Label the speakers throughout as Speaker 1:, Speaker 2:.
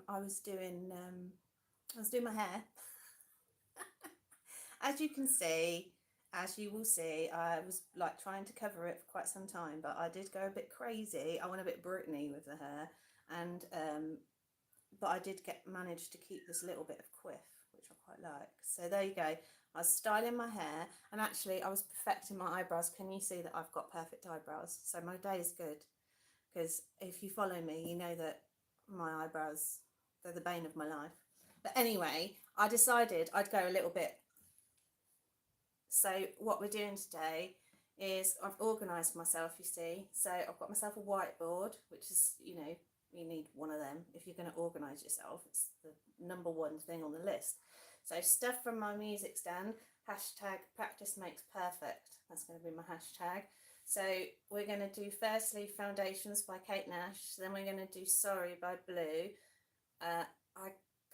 Speaker 1: I was doing my hair. As you can see, as you will see, I was like trying to cover it for quite some time, but I did go a bit crazy. I went a bit Britney with the hair, and but I did manage to keep this little bit of quiff, which I quite like. So there you go. I was styling my hair, and actually I was perfecting my eyebrows. Can you see that I've got perfect eyebrows? So my day is good, because if you follow me, you know that my eyebrows, they're the bane of my life. But anyway, I decided I'd go a little bit. So what we're doing today is I've organised myself, you see. So I've got myself a whiteboard, which is, you know, you need one of them if you're going to organise yourself. It's the number one thing on the list. So stuff from my music stand, hashtag practice makes perfect. That's going to be my hashtag. So we're going to do firstly Foundations by Kate Nash. Then we're going to do Sorry by Blue. I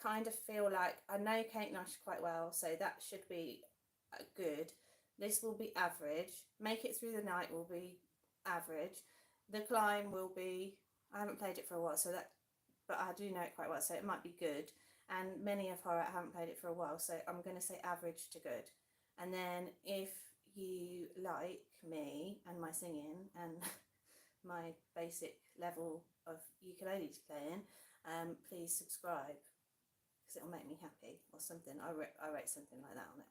Speaker 1: kind of feel like I know Kate Nash quite well, so that should be good. This will be average. Make It Through the Night will be average. The Climb will be, I haven't played it for a while, so that, but I do know it quite well, so it might be good. And Many of Horror, I haven't played it for a while, so I'm going to say average to good. And then if you like me and my singing and my basic level of ukulele playing, please subscribe, because it'll make me happy, or something. I wrote something like that on it.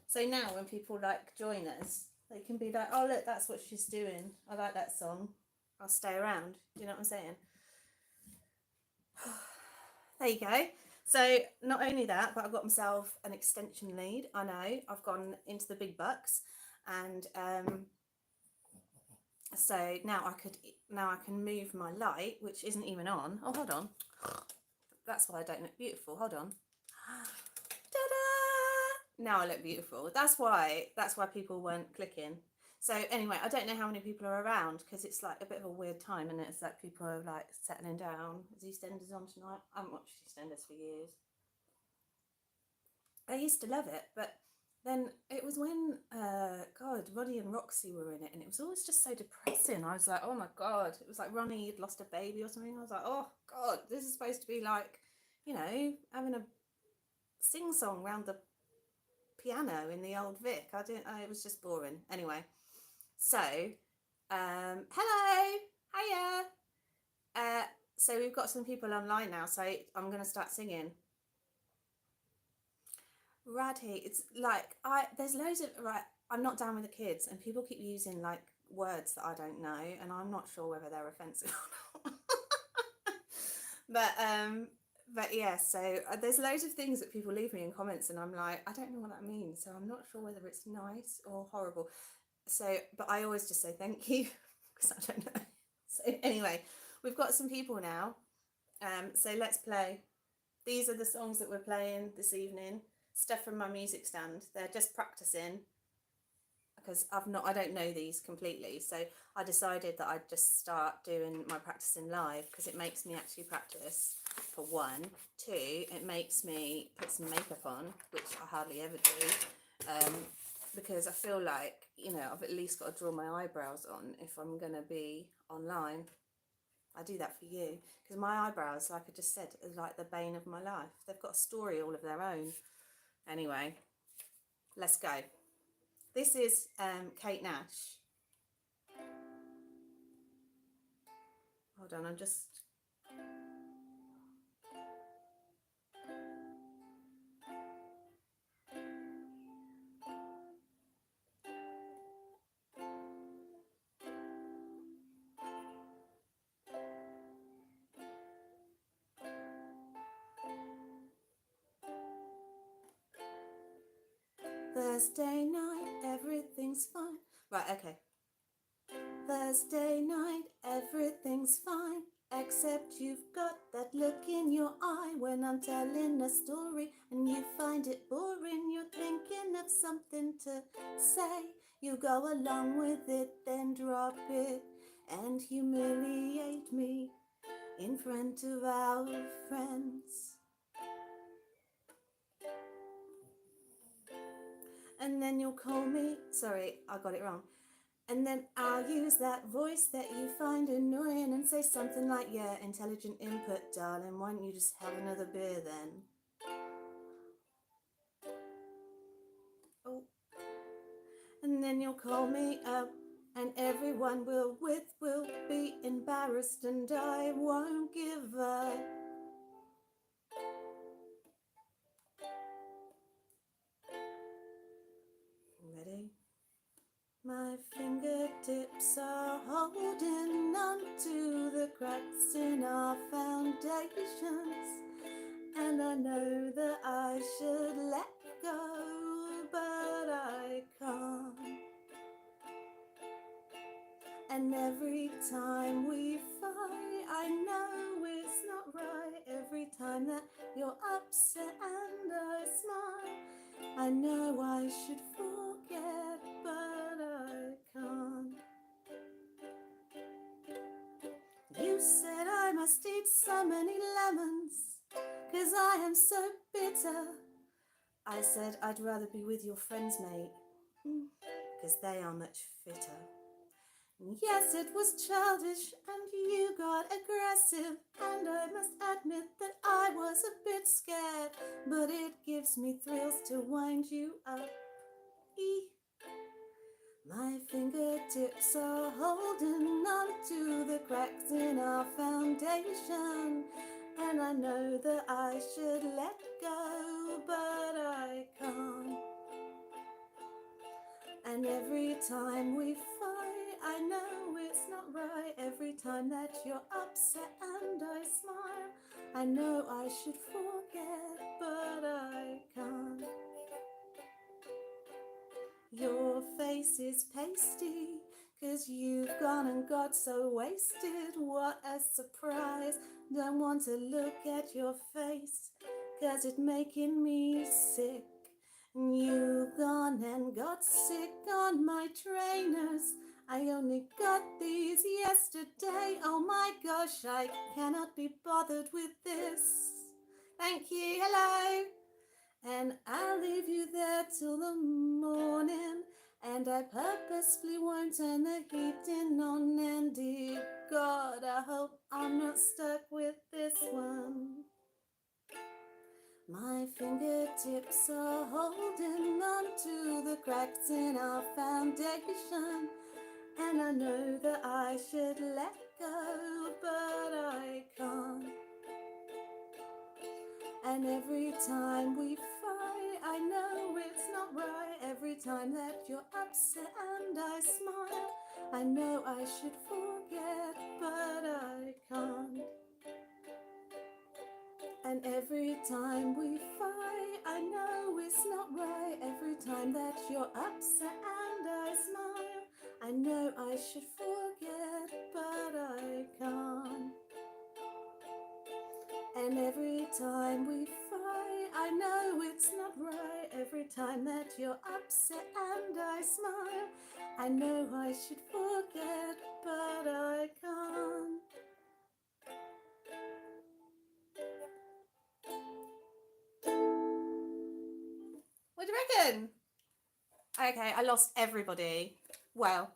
Speaker 1: So now when people like join us, they can be like, oh look, that's what she's doing. I like that song. I'll stay around. Do you know what I'm saying? There you go. So not only that, but I've got myself an extension lead. I know I've gone into the big bucks, and so now I can move my light, which isn't even on. Oh, hold on. That's why I don't look beautiful. Hold on. Ta-da! Now I look beautiful. That's why people weren't clicking. So anyway, I don't know how many people are around, because it's like a bit of a weird time, and it's like people are like settling down. Is EastEnders on tonight? I haven't watched EastEnders for years. I used to love it, but then it was when God, Ronnie and Roxy were in it, and it was always just so depressing. I was like, oh my God, it was like Ronnie had lost a baby or something. I was like, oh God, this is supposed to be like, you know, having a sing song round the piano in the old Vic. It was just boring. Anyway, so hello, hiya. So we've got some people online now, so I'm going to start singing. Radhi, it's like there's loads of, right, I'm not down with the kids, and people keep using like words that I don't know, and I'm not sure whether they're offensive or not. But yeah, so there's loads of things that people leave me in comments, and I'm like, I don't know what that means, so I'm not sure whether it's nice or horrible. So, but I always just say thank you, because I don't know. So anyway, we've got some people now. So let's play. These are the songs that we're playing this evening. Stuff from my music stand. They're just practicing, because I don't know these completely. So I decided that I'd just start doing my practicing live, because it makes me actually practice, for one. Two, it makes me put some makeup on, which I hardly ever do, because I feel like, you know, I've at least got to draw my eyebrows on if I'm going to be online. I do that for you, because my eyebrows, like I just said, are like the bane of my life. They've got a story all of their own. Anyway, let's go. This is Kate Nash. Hold on, I'm just... Thursday night, everything's fine. Right, okay. Thursday night, everything's fine, except you've got that look in your eye when I'm telling a story and you find it boring. You're thinking of something to say. You go along with it, then drop it and humiliate me in front of our friends. And then you'll call me, sorry, I got it wrong. And then I'll use that voice that you find annoying and say something like, yeah, intelligent input, darling, why don't you just have another beer then? Oh. And then you'll call me up and everyone will be embarrassed and I won't give up. Ready? My fingertips are holding on to the cracks in our foundations, and I know that I should let go, but I can't. And every time we fight, I know it's not right. Every time that you're upset and I smile, I know I should forget, but I can't. You said I must eat so many lemons, 'cause I am so bitter. I said I'd rather be with your friends, mate, 'cause they are much fitter. Yes, it was childish and you got aggressive, and I must admit that I was a bit scared, but it gives me thrills to wind you up. My fingertips are holding on to the cracks in our foundation, and I know that I should let go, but I can't. And every time we fight, I know it's not right. Every time that you're upset and I smile, I know I should forget, but I can't. Your face is pasty, 'cause you've gone and got so wasted. What a surprise. Don't want to look at your face, 'cause it's making me sick. You've gone and got sick on my trainers. I only got these yesterday. Oh my gosh, I cannot be bothered with this. Thank you, hello. And I'll leave you there till the morning, and I purposefully won't turn the heating on. And dear God, I hope I'm not stuck with this one. My fingertips are holding on to the cracks in our foundation, and I know that I should let go, but I can't. And every time we fight, I know it's not right. Every time that you're upset and I smile, I know I should forget, but I can't. And every time we fight, I know it's not right. Every time that you're upset and I smile, I know I should forget, but I can't. And every time we fight, I know it's not right. Every time that you're upset and I smile, I know I should forget, but I can't. What do you reckon? Okay, I lost everybody. Well,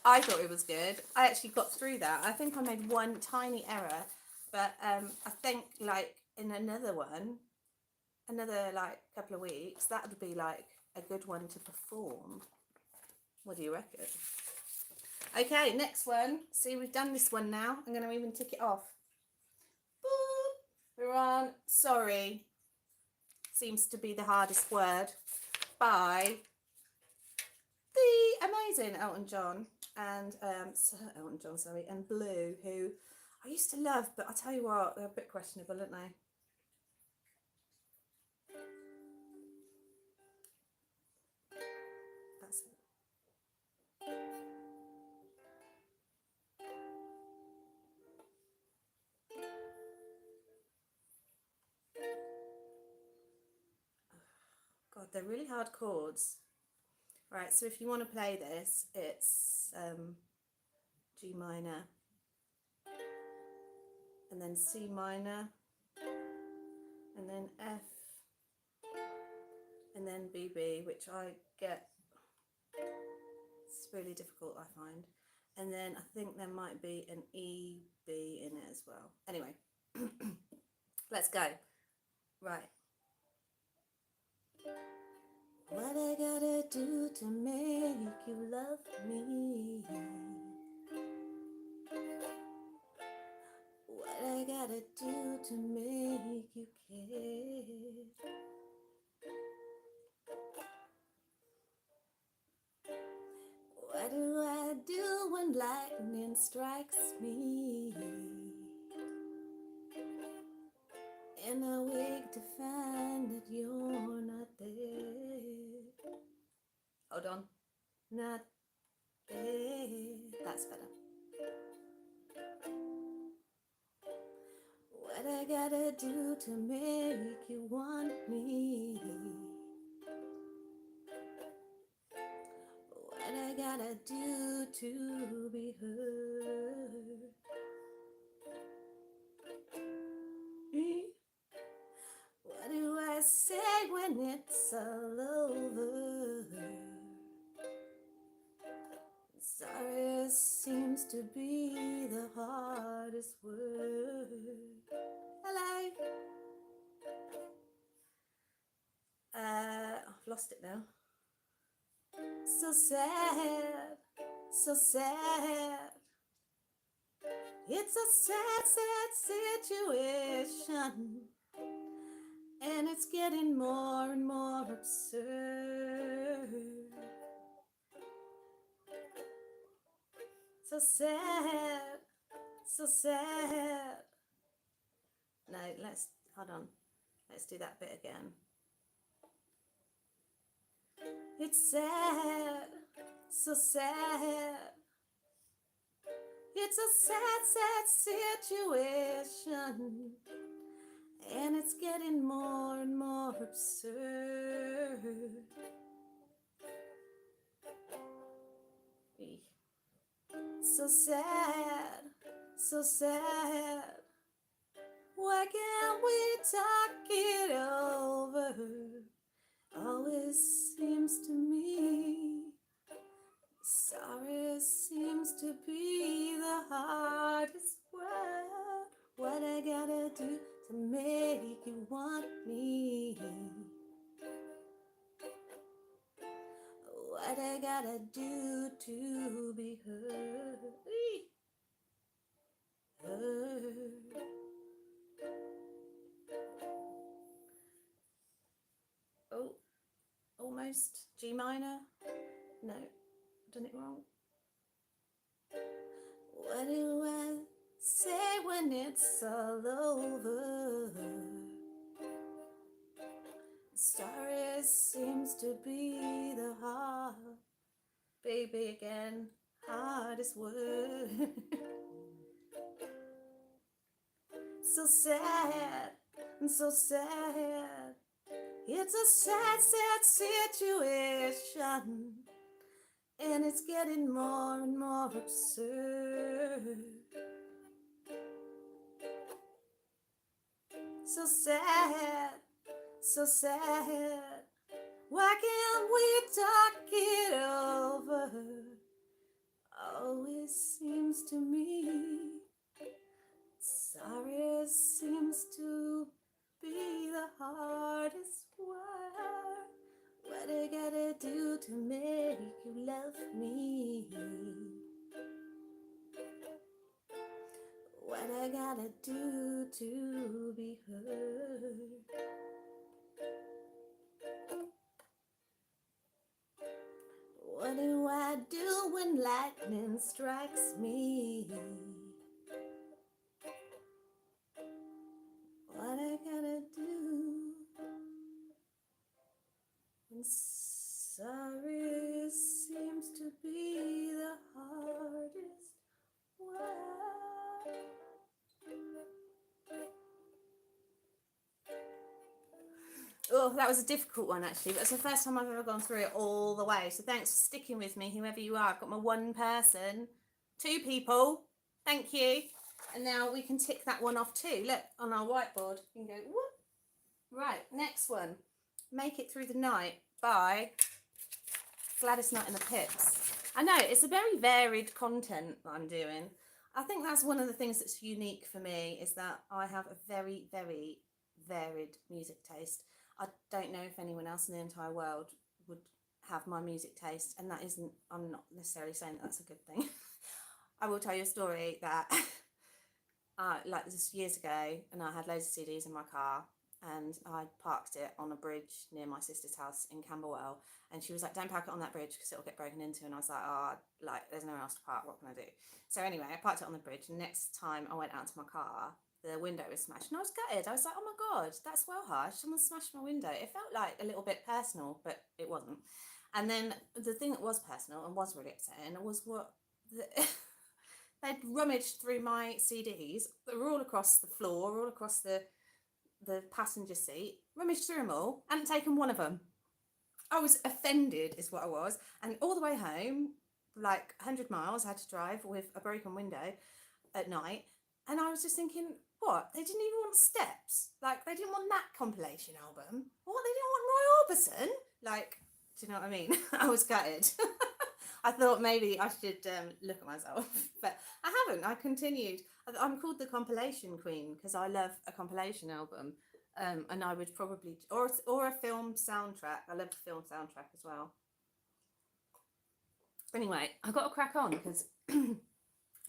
Speaker 1: I thought it was good. I actually got through that. I think I made one tiny error, but I think like in another like couple of weeks, that would be like a good one to perform. What do you reckon? Okay, next one. See, we've done this one now. I'm going to even tick it off. Boop. We're on Sorry. Seems to be the hardest word, by the amazing Elton John and Sir Elton John, sorry, and Blue, who I used to love, but I tell you what, they're a bit questionable, aren't they? That's it. God, they're really hard chords. Right, so if you want to play this, it's G minor, and then C minor, and then F, and then BB, which I get It's really difficult, I find. And then I think there might be an EB in it as well. Anyway, let's go. Right. What I gotta do to make you love me? What I gotta do to make you care? What do I do when lightning strikes me? And I wake to find that you're not there. Hold on. Not there. That's better. What I gotta do to make you want me? What I gotta do to be heard? What do I say when it's all over? Sorry seems to be the hardest word. Hello. I've lost it now. So sad, so sad. It's a sad, sad situation, and it's getting more and more absurd. So sad, so sad. No, hold on. Let's do that bit again. It's sad, so sad. It's a sad, sad situation, and it's getting more and more absurd. So sad, so sad. Why can't we talk it over? Always seems to me, sorry seems to be the hardest word. What I gotta do to make you want me? What I gotta do to be heard? Heard. Oh, almost G minor. No, done it wrong. What do I say when it's all over? Sorry seems to be the hard, baby again, hardest word. So sad, so sad. It's a sad, sad situation, and it's getting more and more absurd. So sad, so sad. Why can't we talk it over? Always seems to me, sorry seems to be the hardest word. What I gotta do to make you love me? What I gotta do to be heard? What do I do when lightning strikes me? What I gotta do when sorry seems to be the hardest word? Oh, that was a difficult one actually, but it's the first time I've ever gone through it all the way. So thanks for sticking with me, whoever you are. I've got my one person, 2 people. Thank you. And now we can tick that one off too. Look, on our whiteboard, you can go, whoop. Right, next one. Make It Through the Night by Gladys Knight and the Pips. I know, it's a very varied content that I'm doing. I think that's one of the things that's unique for me, is that I have a very, very varied music taste. I don't know if anyone else in the entire world would have my music taste, and that isn't, I'm not necessarily saying that that's a good thing. I will tell you a story that like this years ago, and I had loads of CDs in my car, and I parked it on a bridge near my sister's house in Camberwell, and she was like, "Don't park it on that bridge because it'll get broken into." And I was like, "Oh, like there's nowhere else to park. What can I do?" So anyway, I parked it on the bridge. And next time I went out to my car, the window was smashed, and I was gutted. I was like, "Oh my god, that's well harsh. Someone smashed my window." It felt like a little bit personal, but it wasn't. And then the thing that was personal and was really upsetting was what they'd rummaged through my CDs. They were all across the floor, all across the passenger seat, rummaged through them all, and taken one of them. I was offended, is what I was. And all the way home, like 100 miles, I had to drive with a broken window at night. And I was just thinking, what? They didn't even want Steps. Like, they didn't want that compilation album. What? They didn't want Roy Orbison? Like, do you know what I mean? I was gutted. I thought maybe I should look at myself, but I haven't. I continued. I'm called the compilation queen because I love a compilation album, and I would probably, or a film soundtrack. I love the film soundtrack as well. Anyway, I've got to crack on because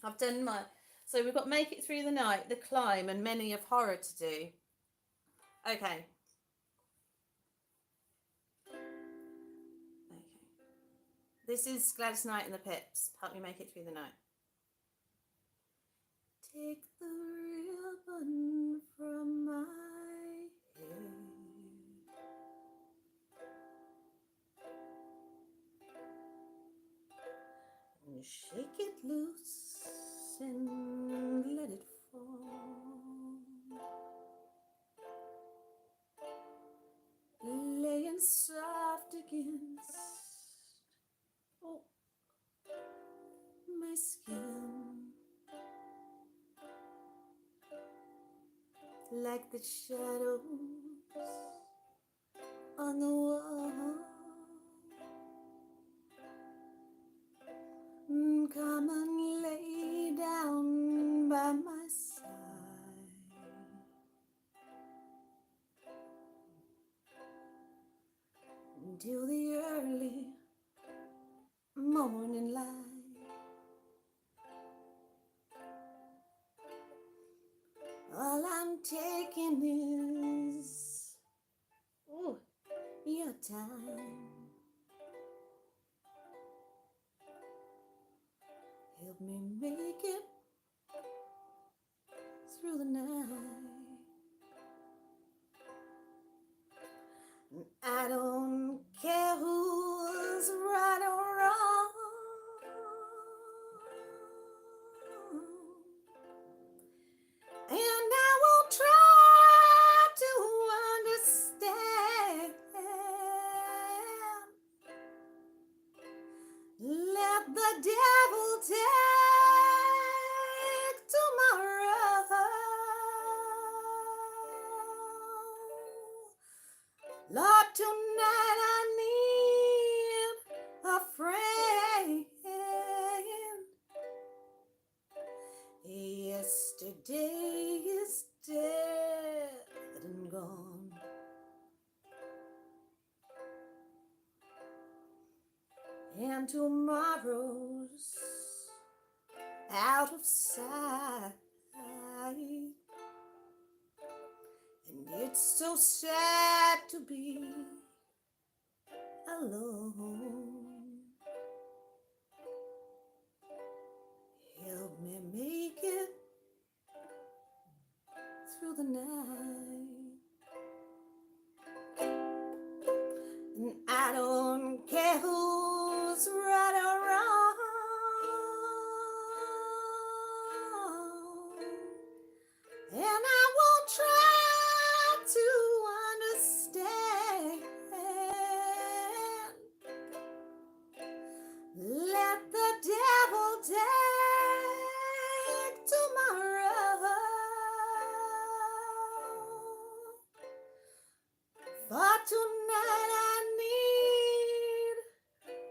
Speaker 1: I've done my. So we've got Make It Through the Night, The Climb, and Many of Horror to do. Okay. This is Gladys Knight and the Pips. Help me make it through the night. Take the ribbon from my hair and shake it loose and let it fall. Laying soft against my skin, like the shadows on the wall. Come and lay down by my side. Until the early morning light. All I'm taking is your time. Help me make it through the night. I don't care who's right or wrong. And I will try to understand. Let the devil take tomorrow. Lord, tonight I need a friend. Yesterday is dead and gone. And tomorrow's out of sight. And it's so sad to be alone. Help me make it through the night. And I don't care who's right or wrong. And I won't try to understand. Let the devil take tomorrow. For tonight I need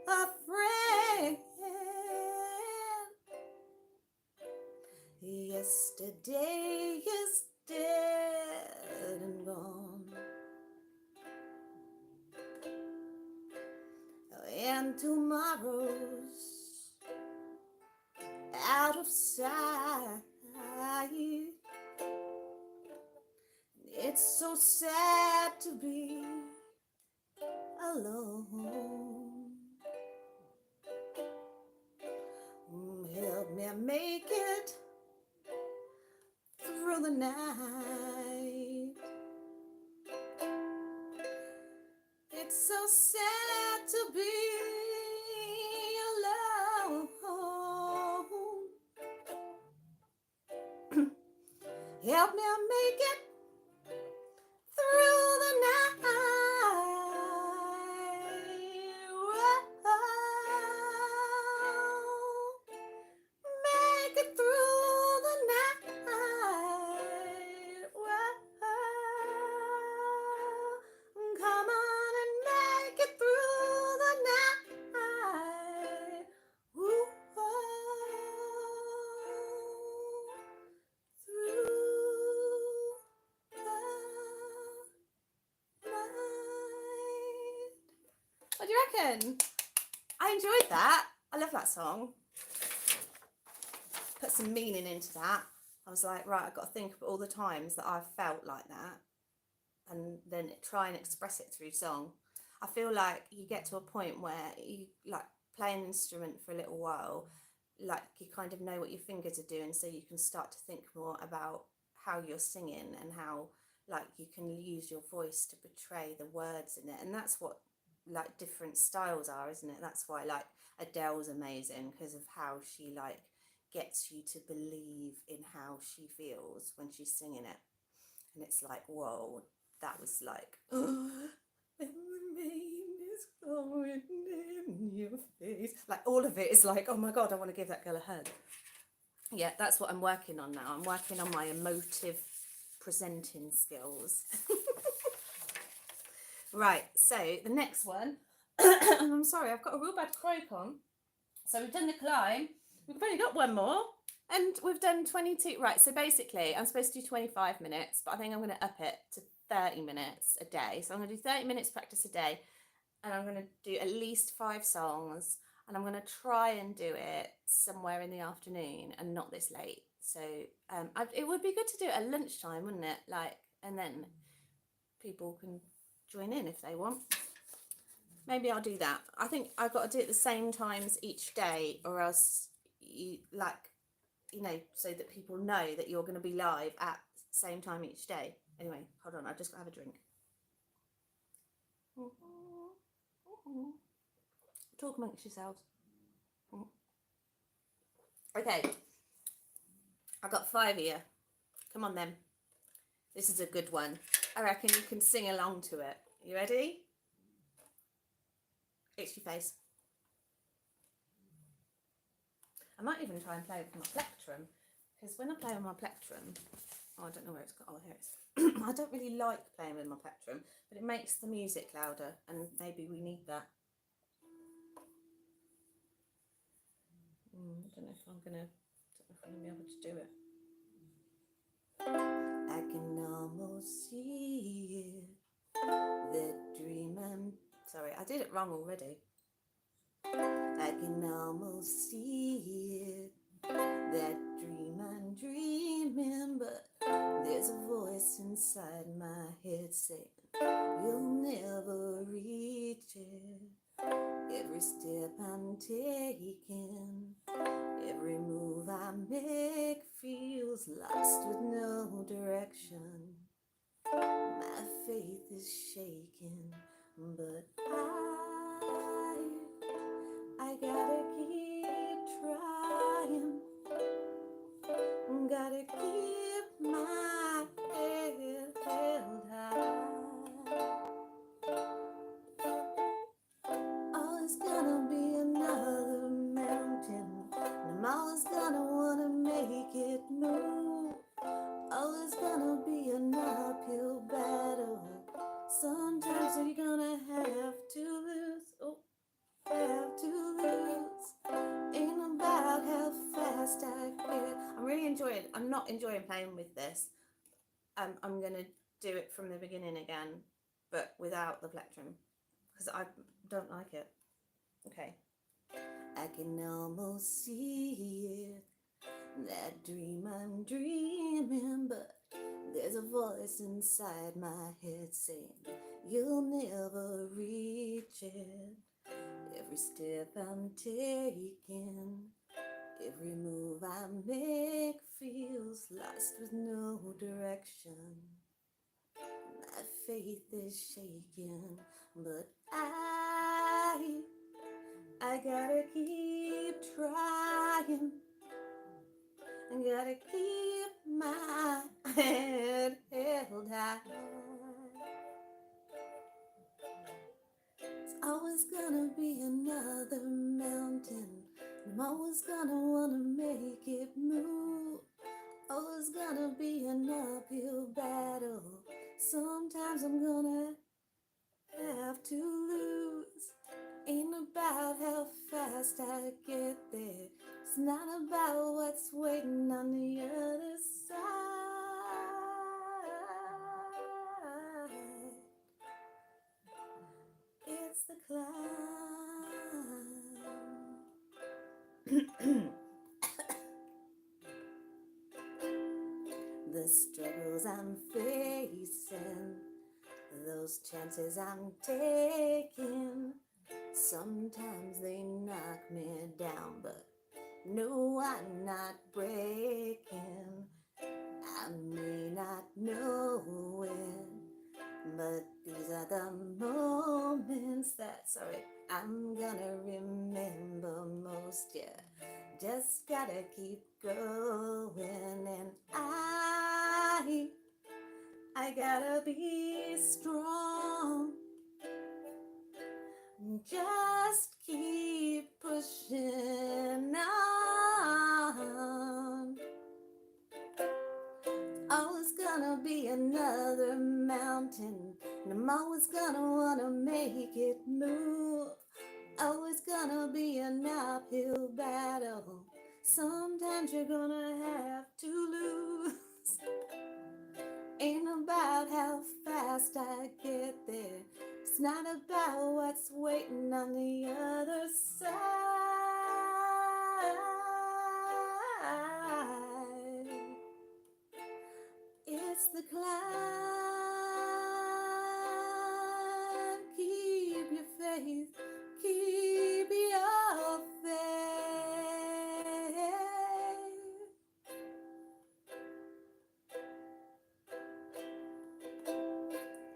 Speaker 1: a friend. Yesterday is dead and gone, and tomorrow's out of sight. It's so sad to be alone. Help me make it through the night. It's so sad to be alone. Help me make it through the night. Make it through the night. Come on and make it through the night. Through what do you reckon? I enjoyed that. I love that song. Put some meaning into that. I was like, right, I've got to think of all the times that I've felt like that and then try and express it through song. I feel like you get to a point where you like play an instrument for a little while, like you kind of know what your fingers are doing, so you can start to think more about how you're singing and how like you can use your voice to portray the words in it. And that's what like different styles are, isn't it? That's why like Adele's amazing, because of how she like gets you to believe in how she feels when she's singing it. And it's like, whoa, that was like, oh, and the rain is going in your face. Like all of it is like, oh my God, I want to give that girl a hug. Yeah, that's what I'm working on now. I'm working on my emotive presenting skills. Right, so the next one, and I'm sorry, I've got a real bad croak on. So we've done the climb, we've only got one more, and we've done 22. Right, so basically I'm supposed to do 25 minutes, but I think I'm going to up it to 30 minutes a day. So I'm going to do 30 minutes practice a day, and I'm going to do at least 5 songs, and I'm going to try and do it somewhere in the afternoon and not this late. So it would be good to do it at lunchtime, wouldn't it? Like, and then people can join in if they want. Maybe I'll do that. I think I've got to do it the same times each day, or else you like, you know, so that people know that you're going to be live at the same time each day. Anyway, hold on, I've just got to have a drink. Talk amongst yourselves. Okay, I've got 5 here. Come on then. This is a good one. I reckon you can sing along to it. You ready? Itch your face. I might even try and play with my plectrum, because when I play with my plectrum, oh, I don't know where it's got. Oh, here it is. I don't really like playing with my plectrum, but it makes the music louder, and maybe we need that. I don't know if I'm gonna be able to do it. I can almost see it, that dream and sorry, I did it wrong already. I can almost see it, that dream I'm dreaming, but there's a voice inside my head saying you'll never reach it. Every step I'm taking, every move I make feels lost with no direction. My faith is shaking, but I gotta keep trying. Gotta keep my head held high. Always gonna be another mountain, and I'm always gonna wanna make it move. Always gonna be an uphill battle. Sometimes you're gonna have to lose. Oh, have to lose. Ain't about how fast I quit. I'm really enjoying it. I'm I'm not enjoying playing with this, I'm going to do it from the beginning again, but without the plectrum, because I don't like it. Okay. I can almost see it, that dream I'm dreaming, but there's a voice inside my head saying you'll never reach it. Every step I'm taking, every move I make feels lost with no direction. My faith is shaking, but I gotta keep trying. I gotta keep my head held high. It's always gonna be another mountain. I'm always gonna wanna make it move. Always gonna be an uphill battle. Sometimes I'm gonna have to lose. Ain't about how fast I get there. It's not about what's waiting on the other side. It's the climb. The struggles I'm facing, those chances I'm taking, sometimes they knock me down, but no, I'm not breaking. I may not know it, but these are the moments that, I'm gonna remember most, yeah. Just gotta keep going, and I gotta be strong. Just keep pushing on. Always gonna be another mountain, and I'm always gonna wanna make it move. Always gonna be an uphill battle. Sometimes you're gonna have to lose. Ain't about how fast I get there. It's not about what's waiting on the other side. It's the climb. Keep your faith. Keep your faith.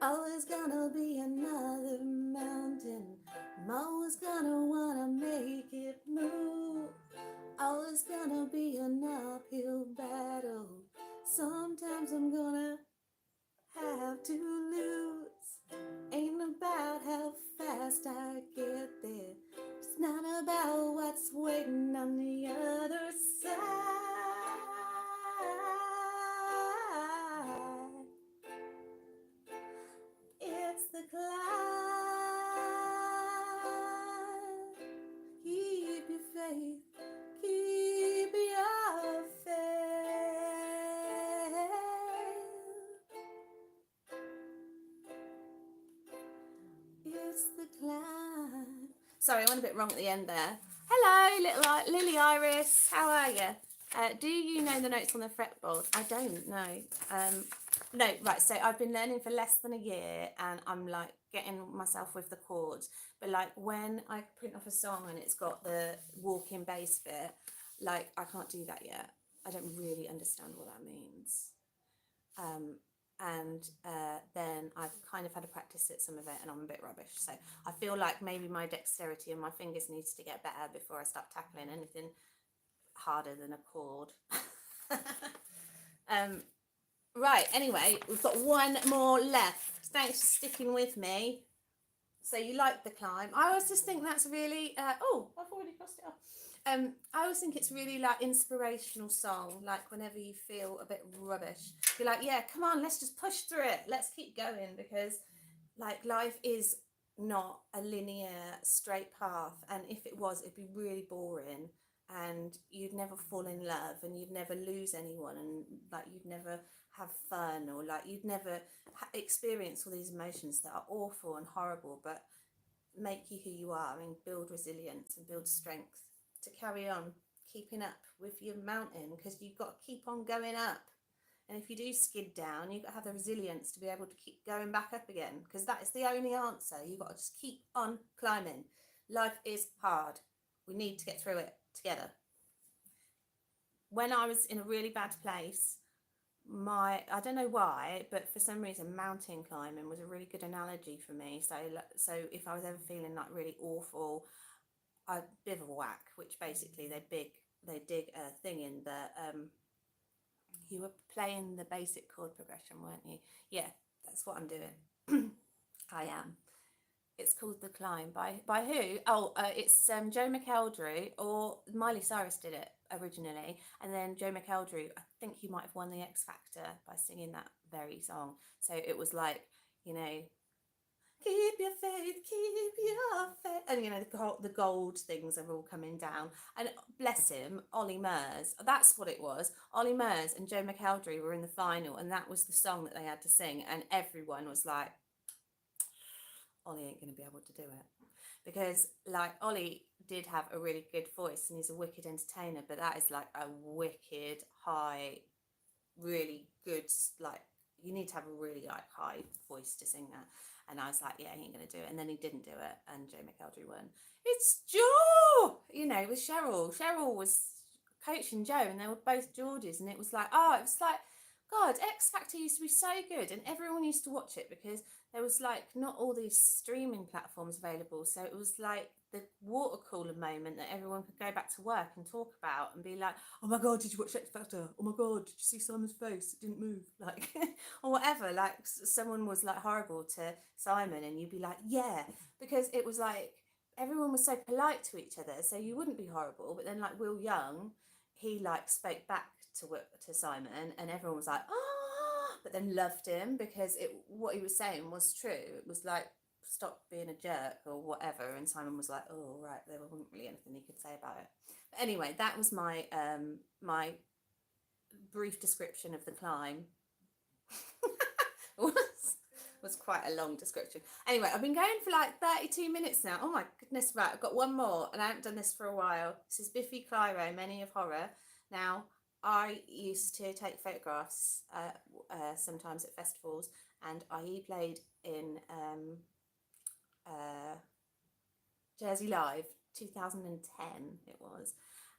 Speaker 1: Always gonna be another mountain. I'm always gonna wanna make it move. Always gonna be an uphill battle. Sometimes I'm gonna have to lose. Ain't about how fast I get there. It's not about what's waiting on the other side. It's the climb. Keep your faith. Keep your faith. It's the climb. Sorry, I went a bit wrong at the end there. Hello, little Lily Iris. How are you? Do you know the notes on the fretboard? I don't know. No, right. So I've been learning for less than a year, and I'm like getting myself with the chords. But like when I print off a song and it's got the walking bass bit, like I can't do that yet. I don't really understand what that means. Then I've kind of had to practice it some of it, and I'm a bit rubbish. So I feel like maybe my dexterity and my fingers needs to get better before I start tackling anything harder than a chord. Right, anyway, we've got one more left. Thanks for sticking with me. So you like the climb. I always just think that's really oh, I've already crossed it off. I always think it's really like inspirational song, like whenever you feel a bit rubbish, you're like, yeah, come on, let's just push through it, let's keep going, because like life is not a linear straight path, and if it was, it'd be really boring and you'd never fall in love, and you'd never lose anyone, and like you'd never have fun, or like you'd never experience all these emotions that are awful and horrible, but make you who you are and build resilience and build strength to carry on keeping up with your mountain, because you've got to keep on going up. And if you do skid down, you've got to have the resilience to be able to keep going back up again, because that is the only answer. You've got to just keep on climbing. Life is hard. We need to get through it together. When I was in a really bad place, I don't know why, but for some reason mountain climbing was a really good analogy for me. So if I was ever feeling like really awful, I'd bivouac, which basically they dig a thing in the you were playing the basic chord progression, weren't you? Yeah, that's what I'm doing. I am. It's called The Climb by who? Oh, it's Joe McElderry, or Miley Cyrus did it originally, and then Joe McElderry, I think he might have won the X Factor by singing that very song. So it was like, you know, keep your faith, and you know the gold things are all coming down. And bless him, Ollie Murs, that's what it was. Ollie Murs and Joe McElderry were in the final, and that was the song that they had to sing, and everyone was like, Ollie ain't going to be able to do it, because like Ollie did have a really good voice and he's a wicked entertainer, but that is like a wicked high, really good, like you need to have a really like high voice to sing that. And I was like, yeah, he ain't gonna do it. And then he didn't do it, and Joe McElderry won. It's Joe, you know, with Cheryl. Cheryl was coaching Joe, and they were both Geordies, and it was like, oh, it was like, God, X Factor used to be so good, and everyone used to watch it because there was like not all these streaming platforms available. So it was like the water cooler moment that everyone could go back to work and talk about and be like, oh my God, did you watch X Factor? Oh my God, did you see Simon's face? It didn't move, like, or whatever. Like someone was like horrible to Simon, and you'd be like, yeah, because it was like everyone was so polite to each other, so you wouldn't be horrible. But then like Will Young, he like spoke back to Simon, and everyone was like, oh, but then loved him because what he was saying was true. It was like, stop being a jerk or whatever. And Simon was like, oh right, there wasn't really anything he could say about it. But anyway, that was my my brief description of The Climb. was quite a long description. Anyway, I've been going for like 32 minutes now. Oh my goodness, right, I've got one more, and I haven't done this for a while. This is Biffy Clyro, Many of Horror. Now, I used to take photographs sometimes at festivals, and he played in Jersey Live 2010 it was,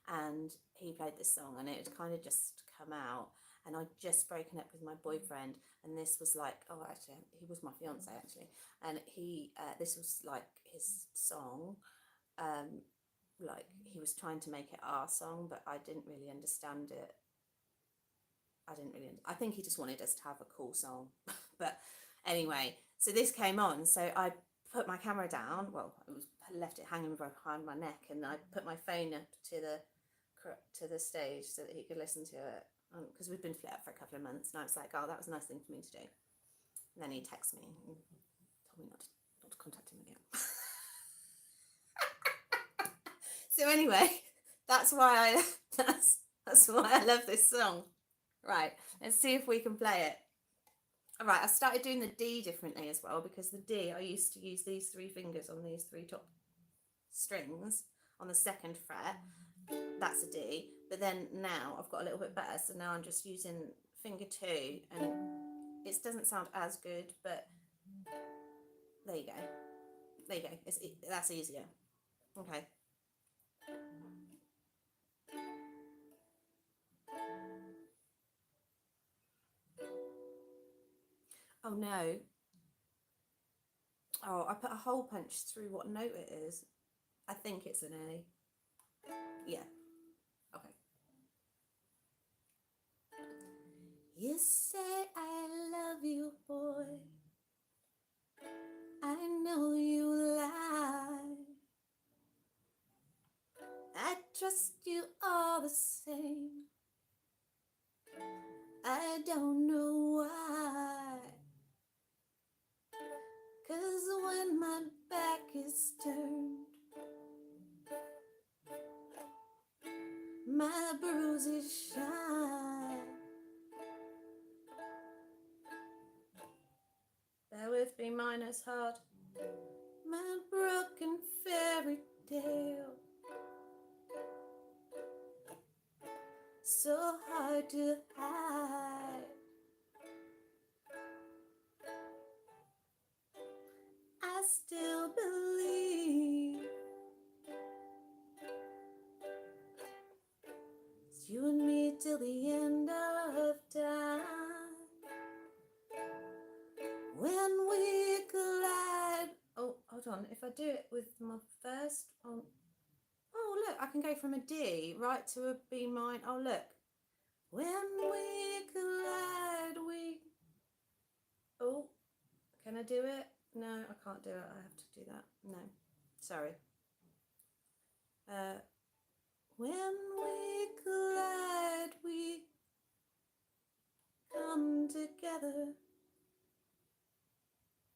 Speaker 1: and he played this song, and it had kind of just come out, and I'd just broken up with my boyfriend, and this was like, oh actually he was my fiance actually, and he this was like his song, like he was trying to make it our song, but I didn't really understand it. I think he just wanted us to have a cool song. But anyway, so this came on, so I put my camera down, well, left it hanging behind my neck, and I put my phone up to the stage so that he could listen to it, because we'd been split up for a couple of months, and I was like, oh, that was a nice thing for me to do. And then he texted me and told me not to contact him again. So anyway, that's why I love this song. Right, let's see if we can play it. All right, I started doing the D differently as well, because the D, I used to use these three fingers on these three top strings on the second fret. That's a D. But then now I've got a little bit better, so now I'm just using finger 2, and it doesn't sound as good, but there you go. There you go. That's easier. Okay. Oh no. Oh, I put a hole punch through what note it is. I think it's an A. Yeah. Okay. You say I love you, boy. I know you lie. I trust you all the same. I don't know why. 'Cause when my back is turned, my bruises shine. Bear with me, miner's heart, my broken fairy tale. So hard to hide. I still believe it's you and me till the end of time. When we collide. Oh, hold on. If I do it with my first. Oh, look. I can go from a D right to a B minor. Oh, look. When we collide, we. Oh, can I do it? No, I can't do it. I have to do that. No, sorry. When we collide, we come together.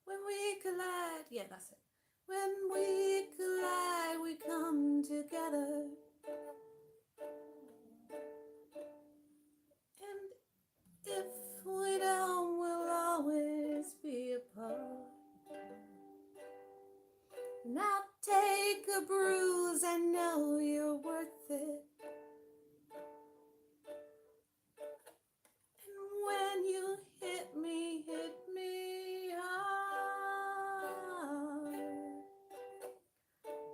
Speaker 1: When we collide, yeah, that's it. When we collide, we come together. And if we don't, we'll always be apart. And I'll take a bruise, I know you're worth it. And when you hit me hard.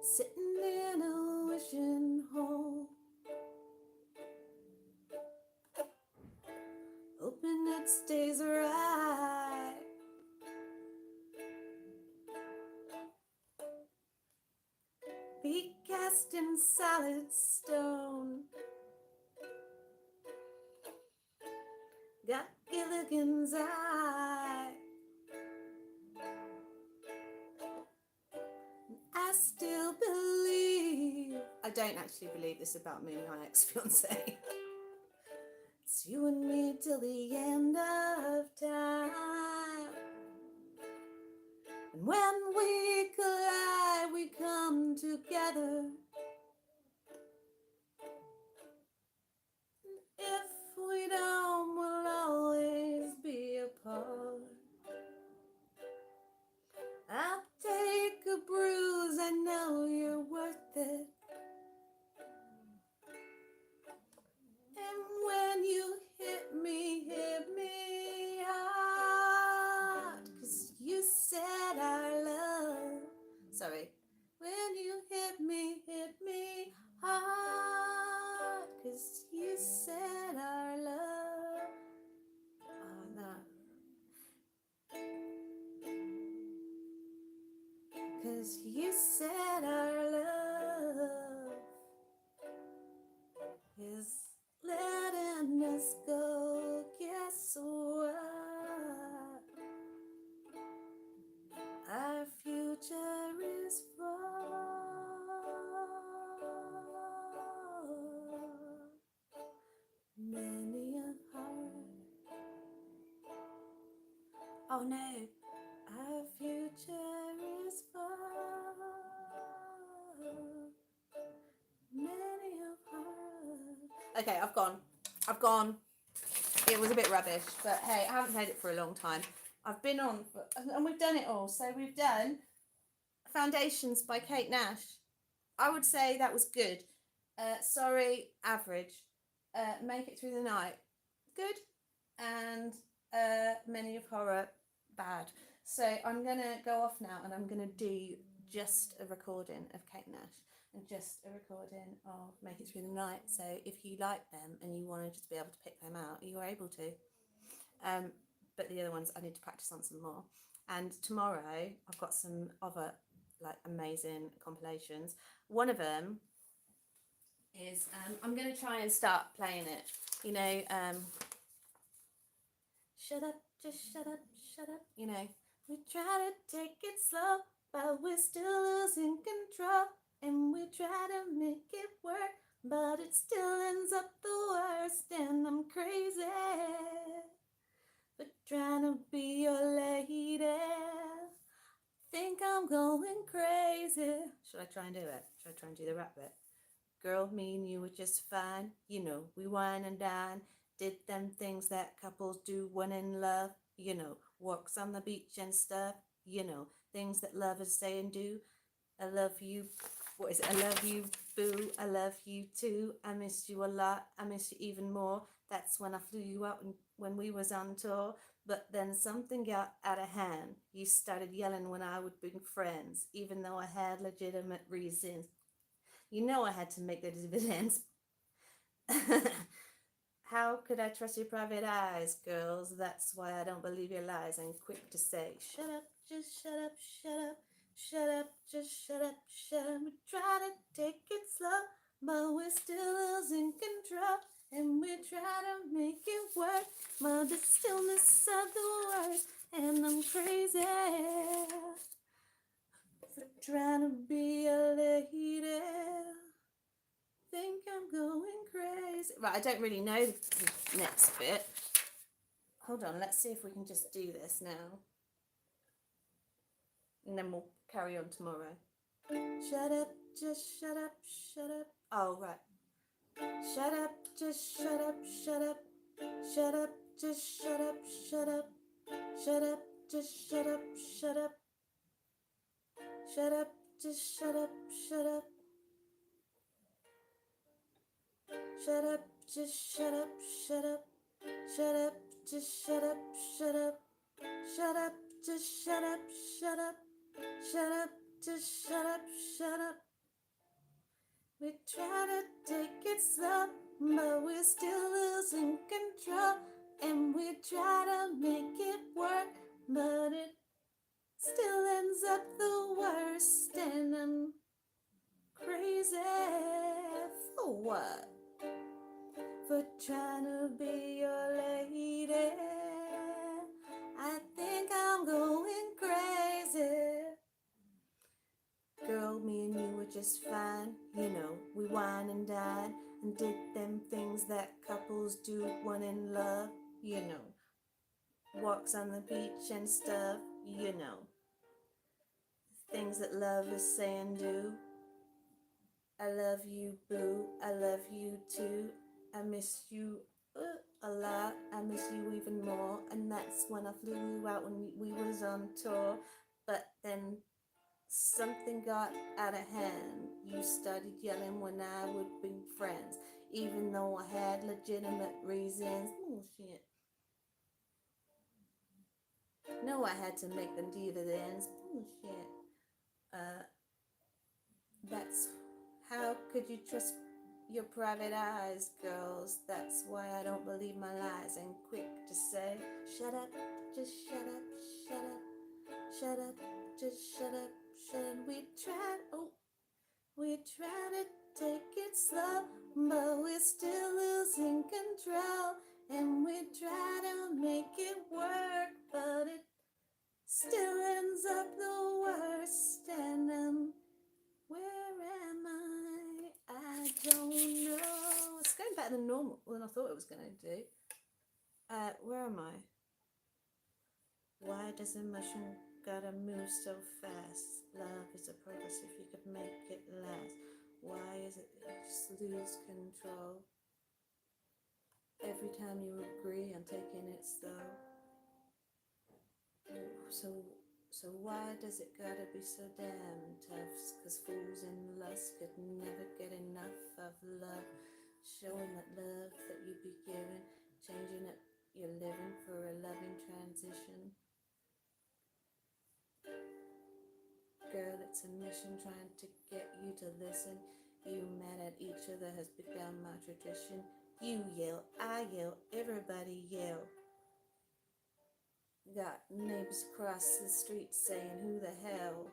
Speaker 1: Sitting in a wishing hole, hoping it stays right. Be cast in solid stone. Got Gilligan's eye. I still believe. I don't actually believe this about me and my ex-fiance. It's you and me till the end of time. And when we collide, we come together. If we don't, we'll always be apart. I'll take a bruise, I know you're worth it. And when you hit me hard. 'Cause you said our love. Sorry. When you hit me hard. 'Cause you said our love. Oh, no. 'Cause you said our love is letting us go. Guess what? Our future is far. Many a heart. Oh no, our future is far. Many a heart. Okay, I've gone. It was a bit rubbish, but hey, I haven't played it for a long time. I've been on, and we've done it all. So we've done Foundations by Kate Nash. I would say that was good. Sorry, average. Make It Through the Night, good. And Many of Horror, bad. So I'm going to go off now and I'm going to do just a recording of Kate Nash and just a recording of Make It Through the Night. So if you like them and you want to just be able to pick them out, you are able to. But the other ones I need to practice on some more. And tomorrow I've got some other like amazing compilations. One of them is I'm going to try and start playing it. You know, shut up, just shut up, shut up. You know, we try to take it slow, but we're still losing control. And we try to make it work, but it still ends up the worst. And I'm crazy for trying to be your lady. Think I'm going crazy. Should I try and do it? Should I try and do the rap bit? Girl, me and you were just fine. You know, we wine and dine, did them things that couples do when in love. You know, walks on the beach and stuff. You know, things that lovers say and do. I love you. What is it? I love you, boo. I love you too. I miss you a lot. I miss you even more. That's when I flew you out when we was on tour. But then something got out of hand. You started yelling when I would bring friends, even though I had legitimate reasons. You know I had to make the dividends. How could I trust your private eyes, girls? That's why I don't believe your lies. I'm quick to say, shut up, just shut up, shut up, shut up, just shut up, shut up. We try to take it slow, but we're still losing control. And we try to make it work, but the stillness of the words, and I'm crazy for trying to be a lady. Think I'm going crazy. Right, I don't really know the next bit. Hold on, let's see if we can just do this now. And then we'll carry on tomorrow. Shut up, just shut up, shut up. Oh, right. Shut up, just shut up, shut up. Shut up, just shut up, shut up. Shut up, just shut up, shut up. Shut up, just shut up, shut up. Shut up, just shut up, shut up. Shut up, just shut up, shut up. Shut up, just shut up, shut up. Shut up, just shut up, shut up. We try to take it slow, but we're still losing control. And we try to make it work, but it still ends up the worst. And I'm crazy for what? For trying to be your lady. I think I'm going crazy. Girl, me and you were just fine. You know, we wine and dine and did them things that couples do when in love. You know, walks on the beach and stuff. You know, things that lovers say and do. I love you, boo. I love you too. I miss you a lot. I miss you even more. And that's when I flew you out when we was on tour. But then something got out of hand. You started yelling when I would bring friends, even though I had legitimate reasons. Oh shit. No, I had to make them dividends. Oh shit. That's how could you trust your private eyes, girls? That's why I don't believe my lies. And quick to say, shut up, just shut up, shut up, shut up, just shut up, shut up. We try to take it slow, but we're still losing control. And we try to make it work, but it still ends up the worst. And where am I? I don't know. It's going better than normal than I thought it was going to do. Where am I? Why does emotion gotta move so fast? Love is a purpose if you could make it last. Why is it you just lose control? Every time you agree on taking it slow. So why does it gotta be so damn tough? 'Cause fools in lust could never get enough of love. Showing that love that you be giving, changing it, you're living for a loving transition. Girl, it's a mission trying to get you to listen. You mad at each other has become my tradition. You yell, I yell, everybody yell. Got neighbors across the street saying, who the hell?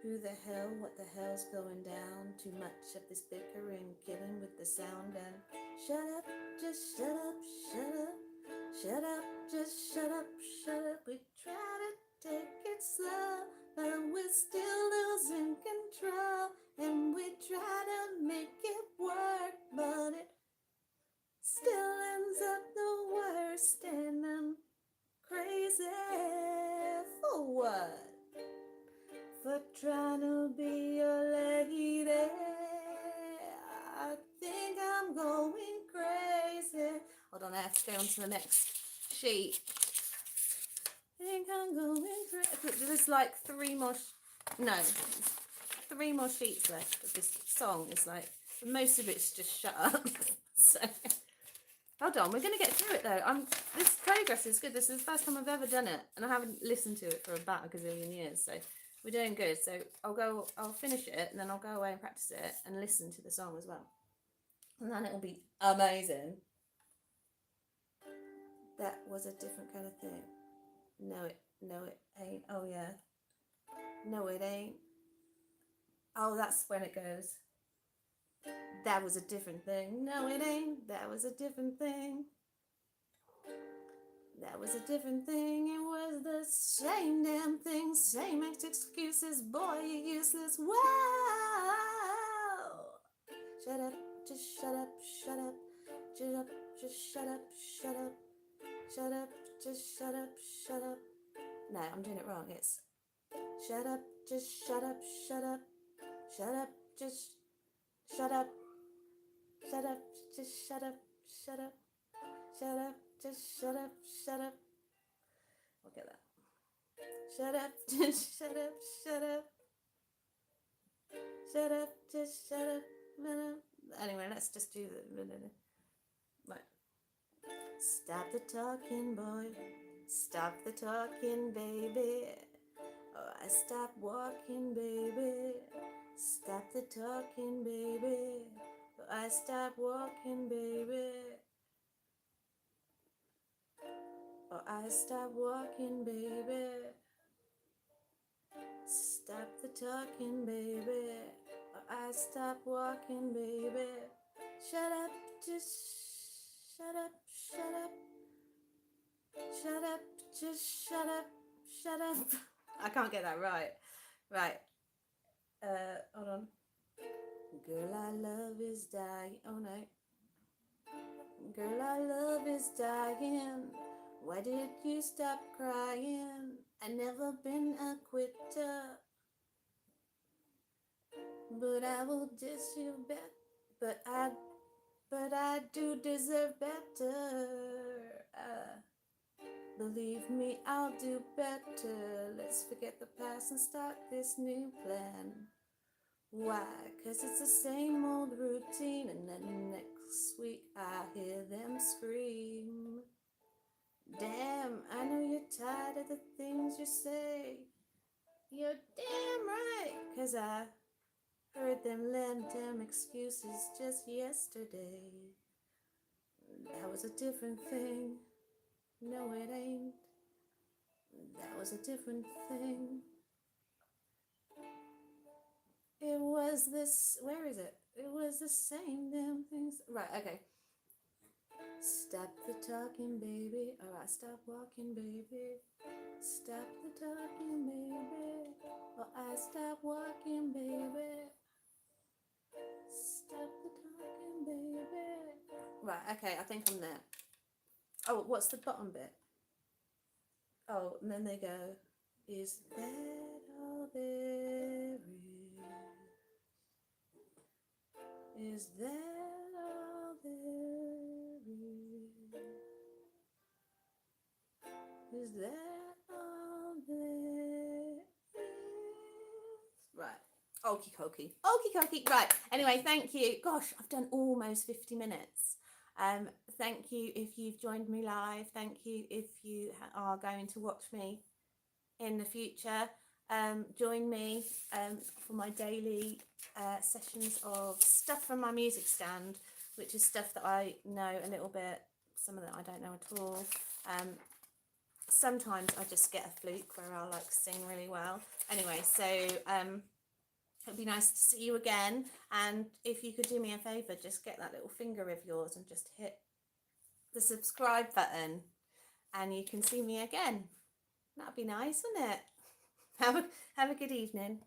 Speaker 1: Who the hell? What the hell's going down? Too much of this bickering, killing with the sound and shut up, just shut up, shut up. Shut up, just shut up, shut up. We try to take it slow, but we're still losing control. And we try to make it work, but it still ends up the worst. And I'm crazy for what? For trying to be your lady. on, I have to go on to the next sheet. Think I'm going crazy. There's like three more sheets left of this song. It's like most of it's just shut up. So hold on, we're going to get through it though. This progress is good. This is the first time I've ever done it, and I haven't listened to it for about a gazillion years, so we're doing good. So I'll finish it, and then I'll go away and practice it and listen to the song as well, and then it'll be amazing. That was a different kind of thing. No it ain't. Oh yeah. No it ain't. Oh, that's when it goes. That was a different thing. No it ain't. That was a different thing. That was a different thing. It was the same damn thing. Same excuses. Boy, you're useless. Wow. Shut up. Just shut up. Shut up. Shut up. Just shut up. Shut up. Shut up. Just shut up. Shut up. No, I'm doing it wrong. It's shut up. Just shut up. Shut up. Shut up. Just shut up. Shut up. Just shut up. Shut up. Shut up. Just shut up. Shut up. Look at that. Shut up. Just shut up. Shut up. Shut up. Just shut up. Anyway, let's just do the. Right. Stop the talking, boy. Stop the talking, baby. Oh, I stop walking, baby. Stop the talking, baby. Oh, I stop walking, baby. Oh, I stop walking, baby. Stop the talking, baby. Oh, I stop walking, baby. Shut up, just shut up, shut up. Shut up, just shut up, shut up. I can't get that right. Right. Hold on. Girl I love is dying. Oh no. Girl I love is dying. Why did you stop crying? I never been a quitter. But I will diss you better. But I do deserve better. Believe me, I'll do better. Let's forget the past and start this new plan. Why? 'Cause it's the same old routine, and then next week I hear them scream. Damn, I know you're tired of the things you say. You're damn right, 'cause I heard them damn excuses just yesterday. That was a different thing. No, it ain't. That was a different thing. It was this. Where is it? It was the same damn things. Right, okay. Stop the talking, baby. Alright, stop walking, baby. Stop the talking, baby. Or I stop walking, baby. Stop the talking, baby. Right, okay, I think I'm there. Oh, what's the bottom bit? Oh, and then they go, is that all there is? Is that all there is? Is that all there is? Right. Okie dokie. Okie dokie. Right. Anyway, thank you. Gosh, I've done almost 50 minutes. Thank you if you've joined me live. Thank you if you are going to watch me in the future. Join me for my daily sessions of stuff from my music stand, which is stuff that I know a little bit, some of that I don't know at all. Sometimes I just get a fluke where I'll like sing really well. Anyway, so it'd be nice to see you again, and if you could do me a favour, just get that little finger of yours and just hit the subscribe button, and you can see me again. That'd be nice, wouldn't it? Have a good evening.